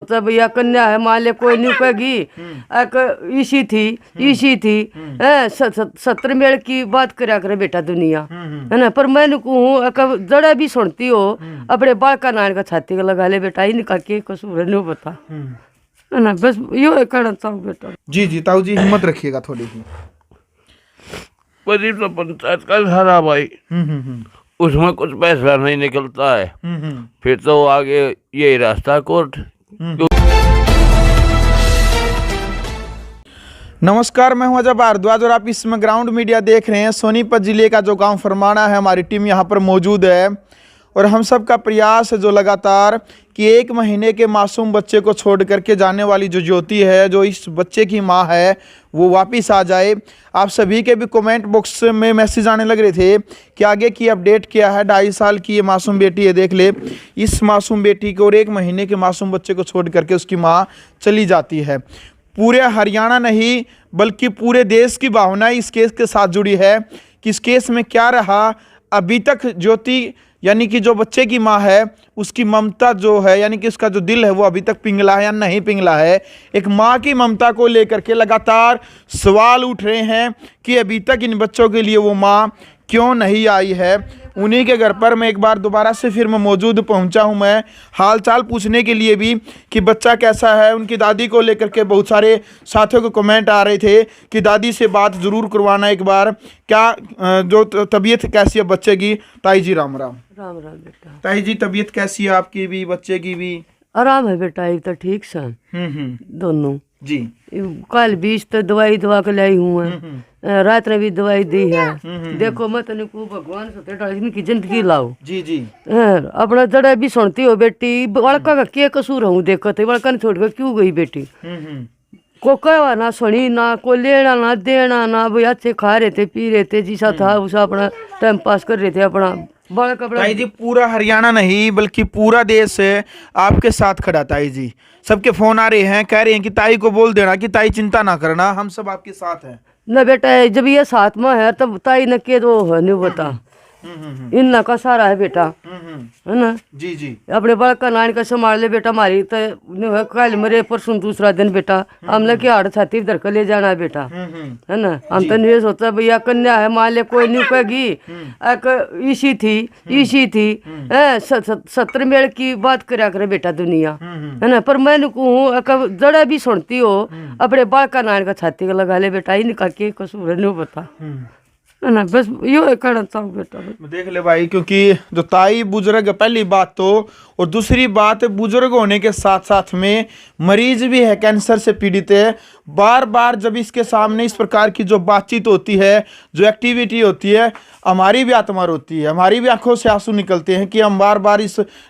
सोचा भैया कन्या है मान ले कोई नहीं कहेगी इसी थी 70 मेल की बात करा करे बेटा दुनिया है ना। पर मैंने कहूँ जड़ा भी सुनती हो अपने बाल का नान का छाती का लगा ले बेटा, इनका के कसूर नहीं बता है ना। बस यो कहना चाहूँ बेटा। जी जी ताऊ जी हिम्मत रखिएगा थोड़ी सी। परी तो पंचायत का सारा भाई उसमें कुछ पैसा नहीं निकलता है, फिर तो आगे यही रास्ता कोर्ट। नमस्कार, मैं हूं अजय भारद्वाज और आप इसमें ग्राउंड मीडिया देख रहे हैं। सोनीपत जिले का जो गांव फरमाना है, हमारी टीम यहां पर मौजूद है और हम सब का प्रयास है जो लगातार कि 1 महीने के मासूम बच्चे को छोड़ करके जाने वाली जो ज्योति है, जो इस बच्चे की मां है, वो वापस आ जाए। आप सभी के भी कमेंट बॉक्स में मैसेज आने लग रहे थे कि आगे की अपडेट क्या है। 2.5 साल की ये मासूम बेटी है, देख ले इस मासूम बेटी को और 1 महीने के मासूम बच्चे को छोड़ करके उसकी माँ चली जाती है। पूरे हरियाणा नहीं बल्कि पूरे देश की भावना इस केस के साथ जुड़ी है कि इस केस में क्या रहा। अभी तक ज्योति यानी कि जो बच्चे की माँ है उसकी ममता जो है, यानी कि उसका जो दिल है वो अभी तक पिघला है या नहीं पिघला है। एक माँ की ममता को लेकर के लगातार सवाल उठ रहे हैं कि अभी तक इन बच्चों के लिए वो माँ क्यों नहीं आई है। उन्हीं के घर पर मैं एक बार दोबारा से फिर मैं मौजूद पहुंचा हूं, मैं हाल चाल पूछने के लिए भी कि बच्चा कैसा है। उनकी दादी को लेकर के बहुत सारे साथियों को कमेंट आ रहे थे कि दादी से बात ज़रूर करवाना एक बार, क्या जो तबीयत कैसी है बच्चे की। ताई जी राम राम। राम राम बेटा। ताई जी तबीयत कैसी है आपकी भी बच्चे की भी? आराम है बेटा, ये तो ठीक सन दोनों जी। कल 20 तो दवाई दवा के लाई हूँ, रात में भी दवाई दी है। देखो मैं तेने को भगवान से इनकी जिंदगी लाओ। जी जी। अपना जड़ा भी सुनती हो बेटी, बड़का का क्या कसूर हूँ देखो थे, बड़का ने छोड़ कर क्यों गई बेटी। को कहवा ना सुनी ना, को लेना ना देना ना, भाई अच्छे खा रहे थे पी रहे थे, जिसा था उसा अपना टाइम पास कर रहे थे अपना। ताई जी पूरा हरियाणा नहीं बल्कि पूरा देश आपके साथ खड़ा। ताई जी सबके फोन आ रहे हैं, कह रहे हैं कि ताई को बोल देना कि ताई चिंता ना करना, हम सब आपके साथ हैं। न बेटा जब ये साथ में है तब ताई न के दो है नहीं बता, इन्ना का सारा है बेटा है ना। जी जी। अपने बड़का नान का संभाल ले बेटा, मारी तो कल मरे परसों दूसरा दिन बेटा हमने क्या हाड़ छाती धर कर ले जाना है बेटा है ना। हम तो नहीं सोचा भैया कन्या है मान ले कोई नहीं कहेगी इसी थी 70 मेल की बात करा करे बेटा दुनिया है ना। पर मैंने कहूँ जड़ा भी सुनती हो अपने बाल का नान का छाती का लगा ले बेटा, इनका के कसूर नहीं बता है ना। बस यो कहना चाहूँ बेटा। देख ले भाई, क्योंकि जो ताई बुजुर्ग पहली बात तो, और दूसरी बात बुजुर्ग होने के साथ साथ में मरीज भी है, कैंसर से पीड़ित है। बार बार जब इसके सामने इस प्रकार की जो बातचीत होती है, जो एक्टिविटी होती है, हमारी भी आत्मा रोती है, हमारी भी आंखों से आंसू निकलते हैं कि हम बार बार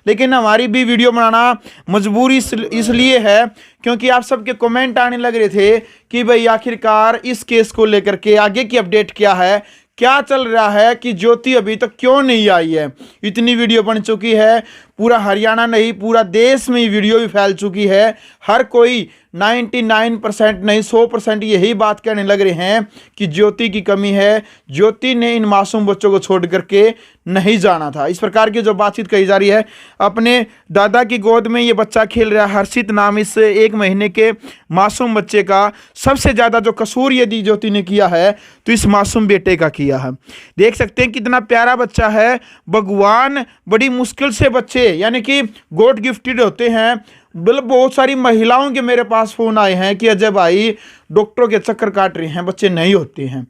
लेकिन हमारी भी वीडियो बनाना मजबूरी इसलिए है क्योंकि आप सबके कमेंट आने लग रहे थे कि भाई आखिरकार इस केस को लेकर के आगे की अपडेट क्या है, क्या चल रहा है कि ज्योति अभी तक क्यों नहीं आई है। इतनी वीडियो बन चुकी है, पूरा हरियाणा नहीं पूरा देश में ये वीडियो भी फैल चुकी है। हर कोई 99% नहीं 100% यही बात कहने लग रहे हैं कि ज्योति की कमी है, ज्योति ने इन मासूम बच्चों को छोड़ करके नहीं जाना था। इस प्रकार की जो बातचीत कही जा रही है। अपने दादा की गोद में ये बच्चा खेल रहा है, हर्षित नाम इस 1 महीने के मासूम बच्चे का। सबसे ज़्यादा जो कसूर यदि ज्योति ने किया है तो इस मासूम बेटे का किया है। देख सकते हैं कितना प्यारा बच्चा है। भगवान बड़ी मुश्किल से बच्चे यानी कि गॉड गिफ्टेड होते हैं। मतलब बहुत सारी महिलाओं के मेरे पास फ़ोन आए हैं कि अजय भाई डॉक्टरों के चक्कर काट रहे हैं, बच्चे नहीं होते हैं।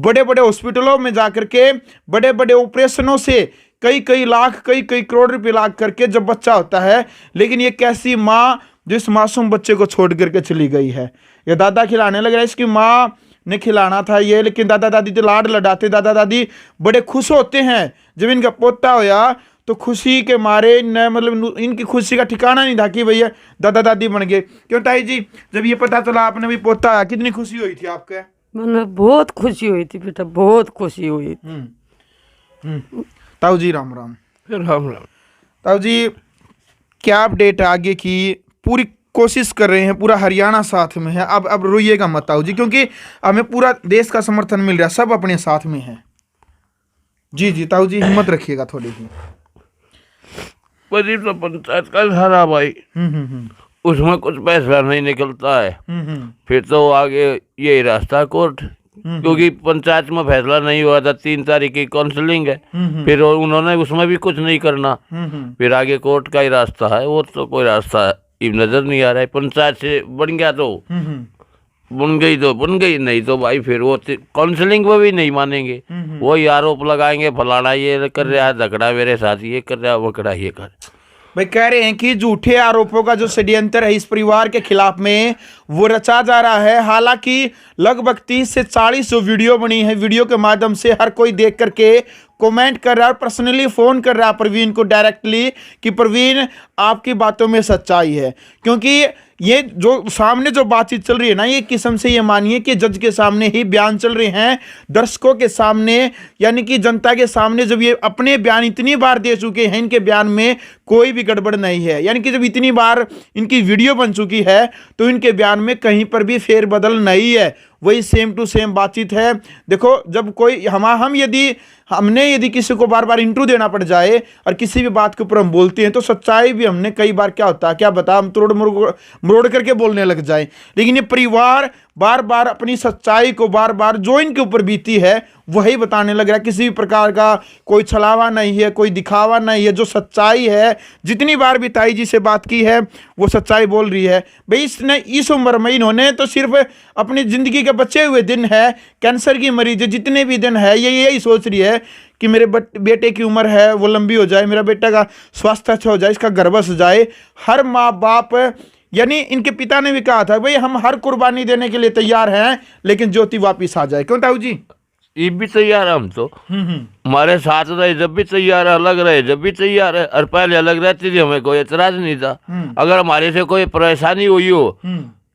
बड़े बड़े हॉस्पिटलों में जाकर के बड़े बड़े ऑपरेशनों से कई लाख कई करोड़ रुपए लाग करके जब बच्चा होता है, लेकिन ये कैसी माँ जिस मासूम बच्चे को छोड़ करके चली गई है। ये दादा खिलाने लग रहा है, इसकी माँ ने खिलाना था ये, लेकिन दादा दादी तो लाड लडाते। दादा दादी बड़े खुश होते हैं जब इनका पोता होया, तो खुशी के मारे न मतलब इनकी खुशी का ठिकाना नहीं था कि भैया दादा दादी बन गए। क्यों ताई जी जब ये पता चला आपने भी पोता आया, कितनी खुशी हुई थी आपके? मतलब बहुत खुशी हुई थी बेटा, बहुत खुशी हुई। ताऊ जी राम राम। राम राम। ताऊ जी क्या अपडेट है आगे की? पूरी कोशिश कर रहे हैं, पूरा हरियाणा साथ में है। अब रोइएगा मत ताऊ जी, क्योंकि हमें पूरा देश का समर्थन मिल रहा है, सब अपने साथ में है। जी जी ताऊ जी हिम्मत रखिएगा थोड़ी सी। परी तो पंचायत का सारा भाई उसमें कुछ फैसला नहीं निकलता है, फिर तो आगे यही रास्ता कोर्ट, क्योंकि पंचायत में फैसला नहीं हुआ था, 3 तारीख की काउंसलिंग है, फिर उन्होंने उसमें भी कुछ नहीं करना, फिर आगे कोर्ट का ही रास्ता है। वो तो कोई रास्ता नजर नहीं आ रहा है। पंचायत से बन गया तो बन गई तो बन गई, नहीं तो भाई फिर वो काउंसलिंग में भी नहीं मानेंगे, वही आरोप लगाएंगे, फलाना ये कर रहा है, झगड़ा मेरे साथ ये कर रहा है, वकड़ा ये कर। भाई कह रहे हैं कि झूठे आरोपों का जो षड्यंत्र है इस परिवार के खिलाफ में वो रचा जा रहा है। हालांकि लगभग 30 से 40 जो वीडियो बनी है, वीडियो के माध्यम से हर कोई देख करके कमेंट कर रहा है, पर्सनली फोन कर रहा है प्रवीण को डायरेक्टली कि प्रवीण आपकी बातों में सच्चाई है। क्योंकि ये जो सामने जो बातचीत चल रही है ना, ये किस्म से ये मानिए कि जज के सामने ही बयान चल रहे हैं, दर्शकों के सामने, यानी कि जनता के सामने जब ये अपने बयान इतनी बार दे चुके हैं, इनके बयान में कोई भी गड़बड़ नहीं है, यानी कि जब इतनी बार इनकी वीडियो बन चुकी है तो इनके बयान में कहीं पर भी फेरबदल नहीं है, वही सेम टू सेम बातचीत है। देखो जब कोई हमने यदि किसी को बार बार इंटरव्यू देना पड़ जाए और किसी भी बात के ऊपर हम बोलते हैं तो सच्चाई भी हमने कई बार क्या होता है क्या बता हम तोड़ मरोड़ करके बोलने लग जाए, लेकिन ये परिवार बार बार अपनी सच्चाई को बार बार जो इनके ऊपर बीती है वही बताने लग रहा है। किसी भी प्रकार का कोई छलावा नहीं है, कोई दिखावा नहीं है, जो सच्चाई है जितनी बार भी ताई जी से बात की है वो सच्चाई बोल रही है। भाई इसने इस उम्र में इन्होंने तो सिर्फ अपनी ज़िंदगी के बचे हुए दिन है, कैंसर की मरीज जितने भी दिन है ये यही सोच रही है कि मेरे बेटे की उम्र है वो लंबी हो जाए, मेरा बेटा का स्वास्थ्य अच्छा हो जाए, इसका गर्भस हो जाए। हर माँ बाप, यानी इनके पिता ने भी कहा था भाई हम हर कुर्बानी देने के लिए तैयार हैं लेकिन ज्योति वापिस आ जाए। क्यों ताऊ जी? ये भी तैयार है, हम तो हमारे साथ रहे जब भी तैयार है, अलग रहे जब भी तैयार है, और पहले अलग रहती थी हमें कोई एतराज नहीं था। अगर हमारे से कोई परेशानी हुई हो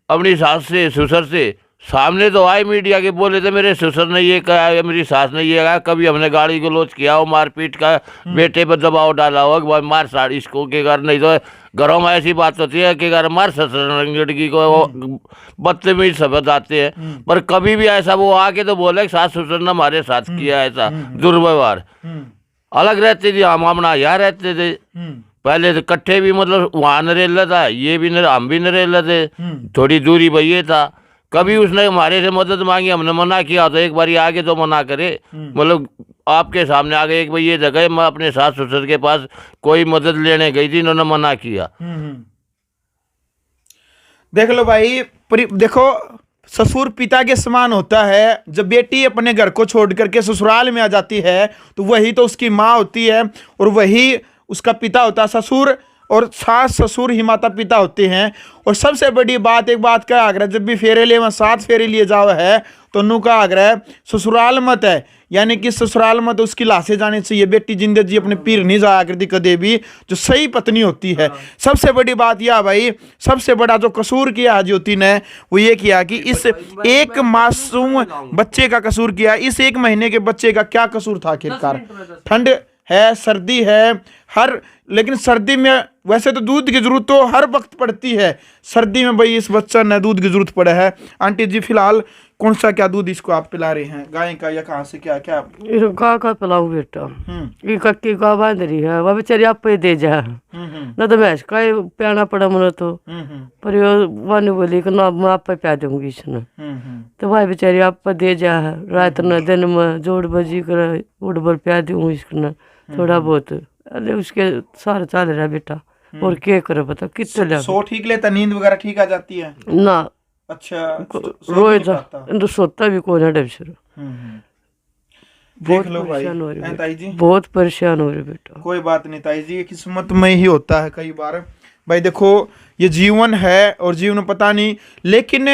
अपनी सास से ससुर से, सामने तो आए मीडिया के बोले थे मेरे ससुर ने ये कहा, मेरी सास ने ये कहा, कभी हमने गाड़ी को लोच किया हो, मारपीट का बेटे पर दबाव डाला हो, मार साड़ी इसको के घर, नहीं तो घरों में ऐसी बात होती है कि घर मार ससुर लड़की को, बदतमीज शब्द आते हैं, पर कभी भी ऐसा वो आके तो बोले सास ससुर ने हमारे साथ किया ऐसा दुर्व्यवहार। अलग रहते थे हम, अपना यहाँ रहते थे, पहले तो इकट्ठे भी, मतलब वहाँ नरेला था, ये भी हम भी नरेला थे, थोड़ी दूरी भैया था। कभी उसने हमारे से मदद मांगी, हमने मना किया तो एक बार आगे तो मना करे, मतलब आपके सामने आ गए एक भाई ये जगह मैं अपने सास ससुर के पास कोई मदद लेने गई थी, इन्होंने मना किया। देख लो भाई, देखो ससुर पिता के समान होता है। जब बेटी अपने घर को छोड़ करके ससुराल में आ जाती है तो वही तो उसकी माँ होती है और वही उसका पिता होता है। ससुर और सास ससुर ही माता पिता होते हैं। और सबसे बड़ी बात, एक बात का आग्रह, जब भी फेरे ले 7 फेरे लिए जाओ है तो उन्हों का आग्रह ससुराल मत है, यानी कि ससुराल मत उसकी लाशें जानी चाहिए। बेटी जिंदगी जी अपने पीर नहीं जाया करती कदे भी, जो सही पत्नी होती है। सबसे बड़ी बात यह भाई, सबसे बड़ा जो कसूर किया ज्योति ने वो ये किया कि इस एक मासूम बच्चे का कसूर किया। इस 1 महीने के बच्चे का क्या कसूर था आखिरकार? ठंड है, सर्दी है, लेकिन सर्दी में वैसे तो दूध की जरूरत तो हर वक्त पड़ती है, सर्दी में भाई इस बच्चा ने दूध की जरूरत पड़ा है। आंटी जी फिलहाल कौन सा क्या दूध इसको आप पिला रहे हैं, गाय का या कहाँ से, क्या क्या? गाय का पिलाऊ बेटा, ये कक्की का बांध रही है, वह बेचारी आप पे दे जा, ना तो भैंस का प्याना पड़ा मन तो, पर वन बोली कि ना मैं आप पे प्या दूंगी इसने, तो वह बेचारी आप पे दे जा, रात न दिन में जोड़ बजी कर उड़ बल प्या दूँ इसने थोड़ा बहुत, अरे उसके सारा चल रहा बेटा। और क्या करे बता, कितने सो ठीक लेता, नींद वगैरह ठीक आ जाती है ना? अच्छा, रोज सोता भी कौन है डबसर। देख लो भाई, ताई जी बहुत परेशान हो रहे बेटा। कोई बात नहीं ताई जी, ये किस्मत में ही होता है कई बार। भाई देखो ये जीवन है और जीवन पता नहीं, लेकिन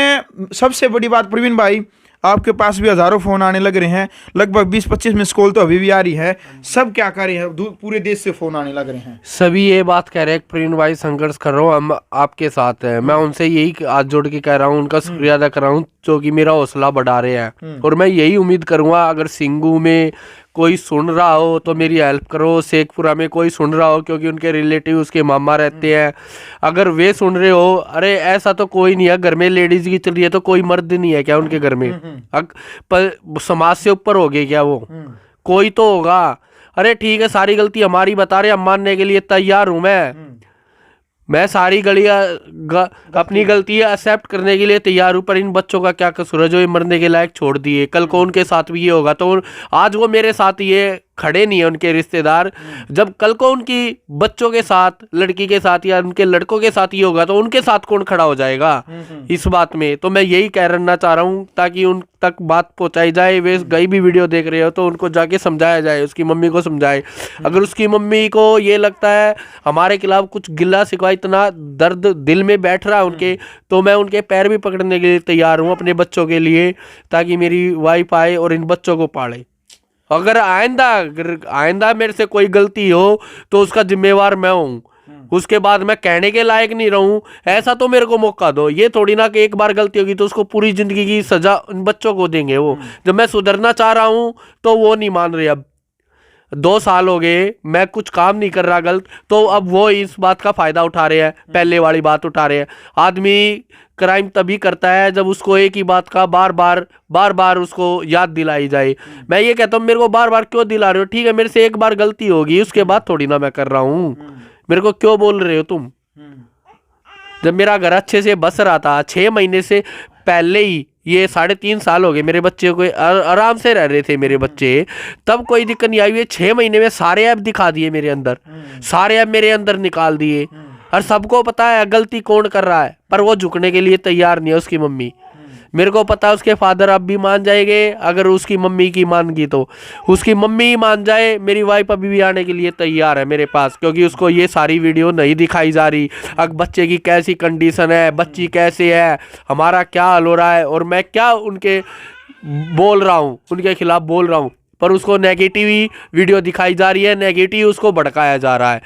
सबसे बड़ी बात प्रवीण भाई, आपके पास भी हजारों फोन आने लग रहे हैं, लगभग 20-25 मिस कॉल तो अभी भी आ रही है। सब क्या कर रहे हैं, पूरे देश से फोन आने लग रहे हैं, सभी ये बात कह रहे हैं प्रवीण भाई संघर्ष कर रहा हूँ, हम आपके साथ हैं। मैं उनसे यही हाथ जोड़ के कह रहा हूँ, उनका शुक्रिया अदा कर रहा हूँ जो कि मेरा हौसला बढ़ा रहे हैं। और मैं यही उम्मीद करूंगा अगर सिंगू में कोई सुन रहा हो तो मेरी हेल्प करो, शेखपुरा में कोई सुन रहा हो क्योंकि उनके रिलेटिव उसके मामा रहते हैं, अगर वे सुन रहे हो, अरे ऐसा तो कोई नहीं है घर में लेडीज की चल रही है तो कोई मर्द नहीं है क्या उनके घर में? पर समाज से ऊपर हो गए क्या वो? कोई तो होगा। अरे ठीक है, सारी गलती हमारी बता रहे, हम मानने के लिए तैयार हूं मैं सारी अपनी गलतियां एक्सेप्ट करने के लिए तैयार हूँ, पर इन बच्चों का क्या कसूर है जो ये मरने के लायक छोड़ दिए। कल को उनके साथ भी ये होगा तो आज वो मेरे साथ ये खड़े नहीं है उनके रिश्तेदार, जब कल को उनकी बच्चों के साथ, लड़की के साथ या उनके लड़कों के साथ ये होगा तो उनके साथ कौन खड़ा हो जाएगा इस बात में। तो मैं यही कहना चाह रहा हूँ ताकि उन तक बात पहुंचाई जाए। वे कहीं भी वीडियो देख रहे हो तो उनको जाके समझाया जाए, उसकी मम्मी को समझाए। अगर उसकी मम्मी को ये लगता है हमारे खिलाफ कुछ गिला शिकवा, इतना दर्द दिल में बैठ रहा है उनके, तो मैं उनके पैर भी पकड़ने के लिए तैयार हूँ अपने बच्चों के लिए, ताकि मेरी वाइफ आए और इन बच्चों को पाले। अगर आइंदा मेरे से कोई गलती हो तो उसका जिम्मेवार मैं हूँ, उसके बाद मैं कहने के लायक नहीं रहूं, ऐसा तो मेरे को मौका दो। ये थोड़ी ना कि एक बार गलती होगी तो उसको पूरी जिंदगी की सजा उन बच्चों को देंगे। वो जब मैं सुधरना चाह रहा हूं तो वो नहीं मान रहे। अब 2 साल हो गए मैं कुछ काम नहीं कर रहा गलत, तो अब वो इस बात का फायदा उठा रहे हैं, पहले वाली बात उठा रहे हैं। आदमी क्राइम तभी करता है जब उसको एक ही बात का बार बार उसको याद दिलाई जाए। मैं ये कहता हूँ मेरे को बार बार क्यों दिला रहे हो? ठीक है मेरे से एक बार गलती होगी, उसके बाद थोड़ी ना मैं कर रहा हूँ, मेरे को क्यों बोल रहे हो तुम? जब मेरा घर अच्छे से बस रहा था 6 महीने से पहले ही, ये 3.5 साल हो गए मेरे बच्चे को आराम से रह रहे थे मेरे बच्चे, तब कोई दिक्कत नहीं आई। हुई 6 महीने में सारे ऐप दिखा दिए मेरे अंदर, सारे ऐप मेरे अंदर निकाल दिए, और सबको पता है गलती कौन कर रहा है, पर वो झुकने के लिए तैयार नहीं है उसकी मम्मी। मेरे को पता है उसके फादर अब भी मान जाएंगे, अगर उसकी मम्मी की मानगी तो उसकी मम्मी ही मान जाए। मेरी वाइफ अभी भी आने के लिए तैयार है मेरे पास, क्योंकि उसको ये सारी वीडियो नहीं दिखाई जा रही। अब बच्चे की कैसी कंडीशन है, बच्ची कैसे है, हमारा क्या हाल हो रहा है, और मैं क्या उनके बोल रहा हूँ, उनके खिलाफ बोल रहा हूँ, पर उसको नेगेटिव ही वीडियो दिखाई जा रही है, नेगेटिव उसको भड़काया जा रहा है,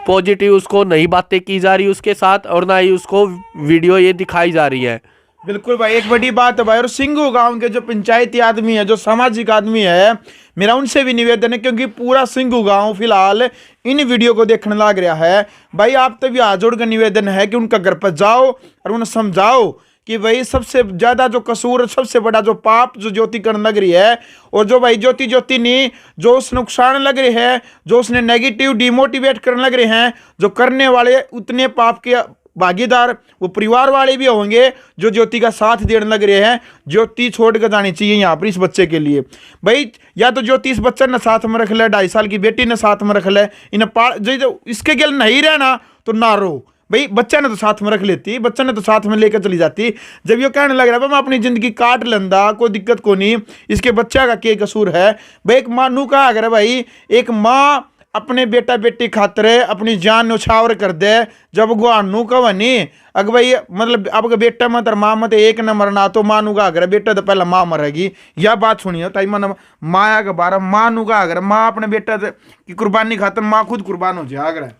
पॉजिटिव उसको नई बातें की जा रही उसके साथ, और ना ही उसको वीडियो ये दिखाई जा रही है। बिल्कुल भाई, एक बड़ी बात है भाई। और सिंघू गांव के जो पंचायती आदमी है, जो सामाजिक आदमी है, मेरा उनसे भी निवेदन है, क्योंकि पूरा सिंघू गांव फिलहाल इन वीडियो को देखने लग रहा है भाई, आप तभी हाथ जोड़ कर निवेदन है कि उनका घर पर जाओ और उन्हें समझाओ कि भाई सबसे ज्यादा जो कसूर, सबसे बड़ा जो पाप जो ज्योति करने लग रही है, और जो भाई ज्योति ने जो उस नुकसान लग रही है, जो उसने नेगेटिव डिमोटिवेट करने लग रहे हैं, जो करने वाले उतने पाप के भागीदार वो परिवार वाले भी होंगे जो ज्योति का साथ देने लग रहे हैं। ज्योति छोड़ कर जानी चाहिए यहाँ पर इस बच्चे के लिए भाई। या तो ज्योति इस बच्चे ने साथ में रख ले, 2.5 साल की बेटी ने साथ में रख ले, इन्हें जो इसके गिल नहीं रहना तो ना रो भाई। बच्चा ने तो साथ में रख लेती, बच्चा ने तो साथ में लेकर चली जाती। जब ये कहने लग रहा है मैं अपनी जिंदगी काट लेंदा, कोई दिक्कत को नहीं, इसके बच्चा का क्या कसूर है भाई। एक माँ नू कहा अगर भाई एक माँ अपने बेटा बेटी खातर अपनी जान न्यौछावर कर दे, जब गुआनू कवनी अगर भाई मतलब अब बेटा मत और माँ मत एक न मरना, तो माँ नुगा अगर बेटा तो पहले माँ मरेगी। यह बात सुनिए ताई मन माया के बारे माँ नुगा अगर माँ अपने बेटा की कुर्बानी खातर माँ खुद कुर्बान हो जाए। अगर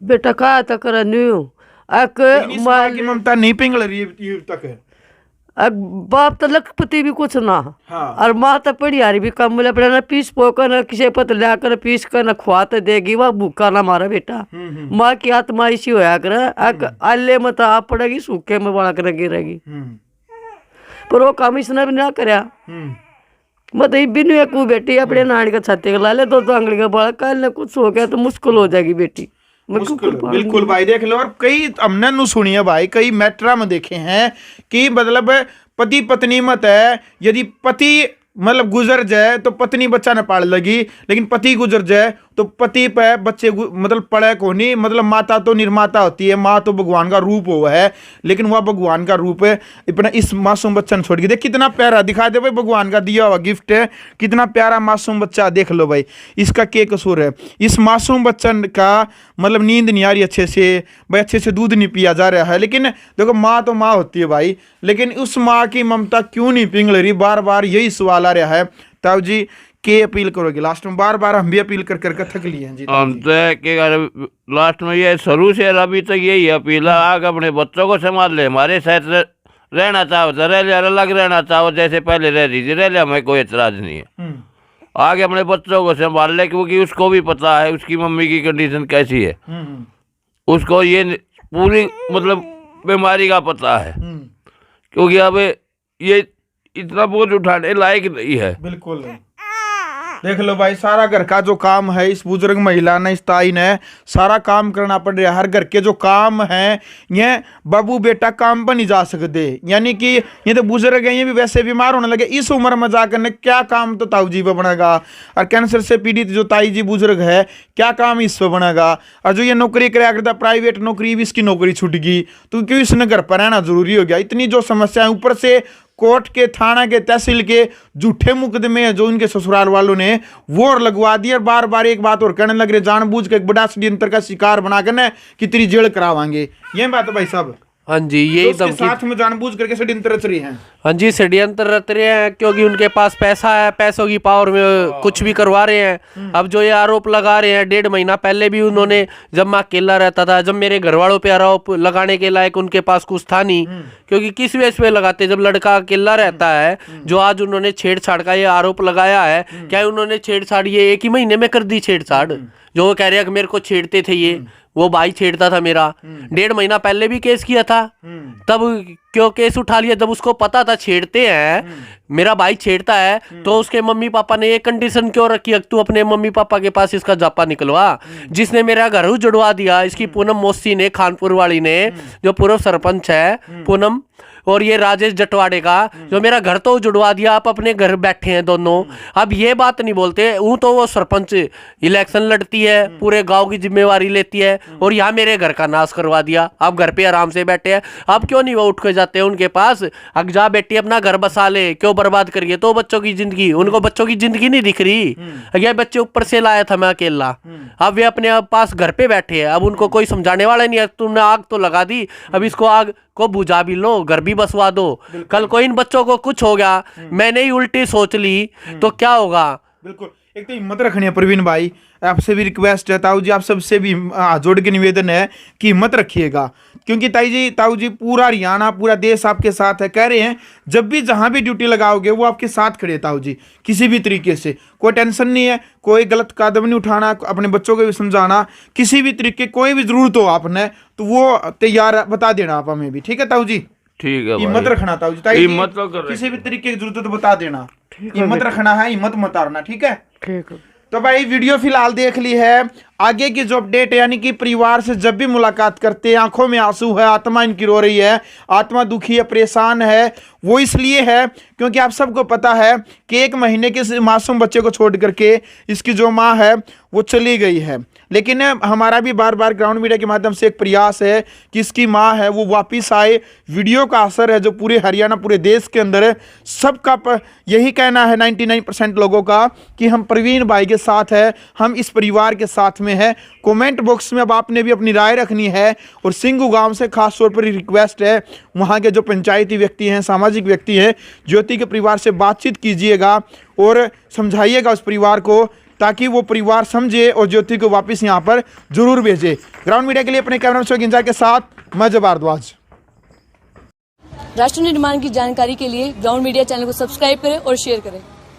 बेटा कहा तक की ममता नहीं पिघल रही तक, बाप तो लखपति भी कुछ ना। हाँ। और माँ तो पड़ी आ रही भी कम मिले अपने पीस पोकर न किसी पत लाकर पीस कर न खुआ तो देगी, वह भूखा ना मारा बेटा। माँ की आत्मा इसी होया कर अल्ले मत आप पड़ेगी, सूखे में बड़ा कर गिरेगी, पर वो काम इसने भी ना करया। मत बिनु एक बेटी अपने नानी का छाते का ला ले, 2 आंगली का बड़ा कल ने कुछ हो गया तो मुश्किल हो जाएगी बेटी। बिल्कुल भाई देख लो। और कई हमने नु सुनिए भाई, कई मैट्रा में देखे हैं कि मतलब पति पत्नी मत है, यदि पति मतलब गुजर जाए तो पत्नी बच्चा न पाल लगी, लेकिन पति गुजर जाए तो पति पे बच्चे मतलब पड़े को नहीं। मतलब माता तो निर्माता होती है, माँ तो भगवान का रूप हुआ है, लेकिन वह भगवान का रूप है अपना इस मासूम बच्चा छोड़ के। देख कितना प्यारा दिखा दे भाई, भगवान का दिया हुआ गिफ्ट है, कितना प्यारा मासूम बच्चा। देख लो भाई इसका क्या कसूर है? इस मासूम बच्चन का मतलब नींद नहीं आ रही अच्छे से भाई, अच्छे से दूध नहीं पिया जा रहा है। लेकिन देखो माँ तो माँ होती है भाई, लेकिन उस माँ की ममता क्यों नहीं पिघल रही? बार बार यही सवाल आ रहा है। ताऊ जी के अपील करोगे लास्ट में? बार बार हम भी अपील कर कर थक लिए हैं जी। हम तो लास्ट में ये शुरू से अभी तक यही अपील है, आग अपने बच्चों को संभाल ले, हमारे साथ रहना चाहो तो रह ले, अलग रहना चाहो जैसे पहले रह रही थी रह ले, हमें कोई एतराज नहीं है। आगे अपने बच्चों को संभाल ले, क्योंकि उसको भी पता है उसकी मम्मी की कंडीशन कैसी है, उसको ये पूरी मतलब बीमारी का पता है, क्योंकि अब ये इतना बोझ उठाने लायक नहीं है। बिल्कुल। देख लो भाई, सारा घर का जो काम है इस बुजुर्ग महिला ने, इस ताई ने सारा काम करना पड़ रहा है। हर घर के जो काम है ये बाबू बेटा काम पर नहीं जा सकते, यानी कि ये तो बुजुर्ग है, ये भी वैसे बीमार होने लगे, इस उम्र में जाकर ने क्या काम तो ताऊ जी पे बनेगा। और कैंसर से पीड़ित जो ताई जी बुजुर्ग है, क्या काम इस पे बनेगा। और जो ये नौकरी कराया करता प्राइवेट नौकरी, भी इसकी नौकरी छूट गई, तो क्यों इसने घर पर रहना जरूरी हो गया। इतनी जो समस्या है, ऊपर से कोर्ट के, थाना के, तहसील के झूठे मुकदमे हैं जो उनके ससुराल वालों ने वो और लगवा दिए। और बार बार एक बात और कहने लग रहे, जानबूझ के एक बड़ा षड्यंत्र का शिकार बनाकर ना कि तेरी जेल करावांगे। ये बात है भाई साहब। हाँ जी, यही तो उसके साथ में जानबूझ करके षड्यंत्र रच रही हैं। हाँ जी, षड्यंत्र रच रहे हैं क्योंकि उनके पास पैसा है, पैसों की पावर में कुछ भी करवा रहे हैं। अब जो ये आरोप लगा रहे हैं, 1.5 महीना पहले भी उन्होंने, जब मैं अकेला रहता था, जब मेरे घर वालों पे आरोप लगाने के लायक उनके पास कुछ था नहीं, क्योंकि किस बेस पे लगाते, जब लड़का अकेला रहता है। जो आज उन्होंने छेड़छाड़ का ये आरोप लगाया है, क्या उन्होंने छेड़छाड़ ये 1 ही महीने में कर दी छेड़छाड़? जो वो कह रहे हैं कि मेरे को छेड़ते थे, ये वो भाई छेड़ता था मेरा, 1.5 महीना पहले भी केस किया था, तब क्यों केस उठा लिया? जब उसको पता था छेड़ते हैं, मेरा भाई छेड़ता है, तो उसके मम्मी पापा ने ये कंडीशन क्यों रखी है, तू अपने मम्मी पापा के पास इसका जापा निकलवा। जिसने मेरा घर उजड़वा दिया, इसकी पूनम मौसी ने, खानपुर वाली ने, जो पूर्व सरपंच है पूनम, और ये राजेश जटवाड़े का, जो मेरा घर तो जुड़वा दिया। आप अपने घर बैठे हैं दोनों, अब ये बात नहीं बोलते। वो तो वो सरपंच इलेक्शन लड़ती है, पूरे गांव की जिम्मेवारी लेती है, और यहाँ मेरे घर का नाश करवा दिया। आप घर पे आराम से बैठे हैं, अब क्यों नहीं वो उठ के जाते हैं उनके पास? अब जा बेटी अपना घर बसा ले, क्यों बर्बाद करिए तो बच्चों की जिंदगी। उनको बच्चों की जिंदगी नहीं दिख रही। ये बच्चे ऊपर से लाया था मैं अकेला, अब वे अपने पास घर पे बैठे हैं। अब उनको कोई समझाने वाला नहीं है। तुमने आग तो लगा दी, अब इसको आग को बुझा भी लो, घर भी बसवा दो। कल को इन बच्चों को कुछ हो गया, मैंने ही उल्टी सोच ली, तो क्या होगा? बिल्कुल, एक तो हिम्मत रखनी है प्रवीण भाई, आपसे भी रिक्वेस्ट है, ताऊ जी आप सबसे भी हाथ जोड़ के निवेदन है कि हिम्मत रखिएगा, क्योंकि ताऊ जी पूरा हरियाणा, पूरा देश आपके साथ है। कह रहे हैं जब भी जहां भी ड्यूटी लगाओगे वो आपके साथ खड़े ताऊ जी, किसी भी तरीके से कोई टेंशन नहीं है, कोई गलत कदम नहीं उठाना, अपने बच्चों को भी समझाना, किसी भी तरीके कोई भी जरूरत हो आपने तो वो तैयार, बता देना आप हमें भी, ठीक है ताऊ जी? ठीक है, हिम्मत रखना ताऊ जी, हिम्मत तो कर, किसी भी तरीके की जरूरत तो बता देना, हिम्मत रखना है, हिम्मत मत हारना, ठीक है? ठीक है। तो भाई वीडियो फिलहाल देख ली है, आगे की जो अपडेट है, यानी कि परिवार से जब भी मुलाकात करते हैं आंखों में आंसू है, आत्मा इनकी रो रही है, आत्मा दुखी है, परेशान है। वो इसलिए है क्योंकि आप सबको पता है कि 1 महीने के इस मासूम बच्चे को छोड़ करके इसकी जो माँ है वो चली गई है। लेकिन हमारा भी बार बार ग्राउंड मीडिया के माध्यम से एक प्रयास है कि इसकी माँ है वो वापिस आए। वीडियो का असर है जो पूरे हरियाणा, पूरे देश के अंदर है, सबका यही कहना है 99% लोगों का कि हम प्रवीण भाई के साथ है, हम इस परिवार के साथ में है। कमेंट बॉक्स में अब आपने भी अपनी राय रखनी है, और सिंगू गांव से खास तौर पर रिक्वेस्ट है, वहाँ के जो पंचायती व्यक्ति हैं, सामाजिक व्यक्ति हैं, ज्योति के परिवार से बातचीत कीजिएगा और समझाइएगा उस परिवार को, ताकि वो परिवार समझे और ज्योति को वापस यहाँ पर जरूर भेजे। ग्राउंड मीडिया के लिए अपने कैमरा शो गिंजा के साथ मैं भारद्वाज। राष्ट्र निर्माण की जानकारी के लिए ग्राउंड मीडिया चैनल को सब्सक्राइब करें और शेयर करें।